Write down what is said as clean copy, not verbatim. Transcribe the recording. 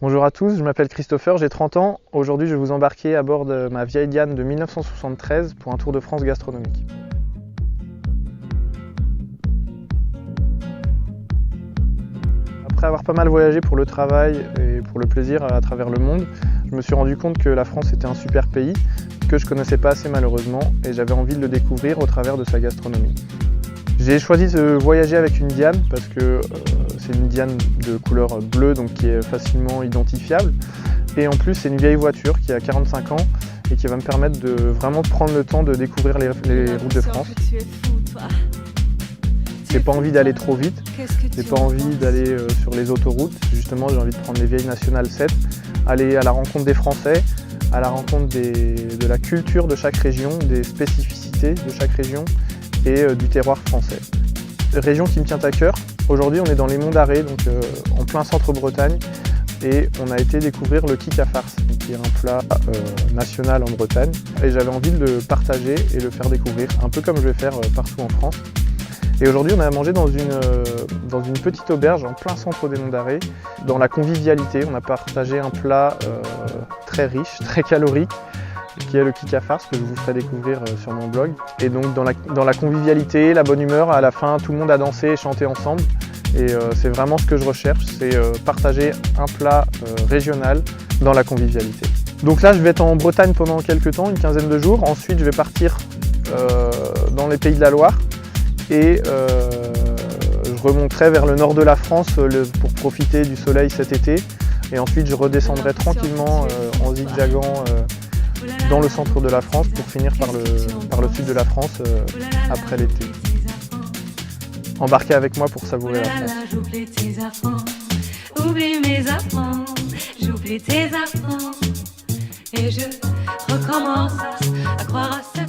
Bonjour à tous, je m'appelle Christopher, j'ai 30 ans. Aujourd'hui, je vais vous embarquer à bord de ma vieille Diane de 1973 pour un tour de France gastronomique. Après avoir pas mal voyagé pour le travail et pour le plaisir à travers le monde, je me suis rendu compte que la France était un super pays, que je connaissais pas assez malheureusement, et j'avais envie de le découvrir au travers de sa gastronomie. J'ai choisi de voyager avec une Diane parce que c'est une Diane de couleur bleue, donc qui est facilement identifiable. Et en plus, c'est une vieille voiture qui a 45 ans et qui va me permettre de vraiment prendre le temps de découvrir les routes de France. J'ai pas envie d'aller trop vite, j'ai pas envie d'aller sur les autoroutes. Justement, j'ai envie de prendre les vieilles nationales 7, aller à la rencontre des Français, à la rencontre de la culture de chaque région, des spécificités de chaque région et du terroir français. Région qui me tient à cœur. Aujourd'hui, on est dans les Monts d'Arrée, donc en plein centre-Bretagne, et on a été découvrir le kik à farce, qui est un plat national en Bretagne. Et j'avais envie de le partager et le faire découvrir, un peu comme je vais faire partout en France. Et aujourd'hui, on a mangé dans une petite auberge en plein centre des Monts d'Arrée, dans la convivialité. On a partagé un plat très riche, très calorique, qui est le kik à farce, que je vous ferai découvrir sur mon blog. Et donc dans la convivialité, la bonne humeur, à la fin tout le monde a dansé et chanté ensemble. Et c'est vraiment ce que je recherche, c'est partager un plat régional dans la convivialité. Donc là je vais être en Bretagne pendant quelques temps, une quinzaine de jours. Ensuite je vais partir dans les Pays de la Loire et je remonterai vers le nord de la France pour profiter du soleil cet été. Et ensuite je redescendrai tranquillement en zigzagant dans le centre de la France pour finir par le sud de la France après l'été. Embarquez avec moi pour savourer la France. J'oublie tes affronts, oublie mes affronts, j'oublie tes affronts et je recommence à croire à ça.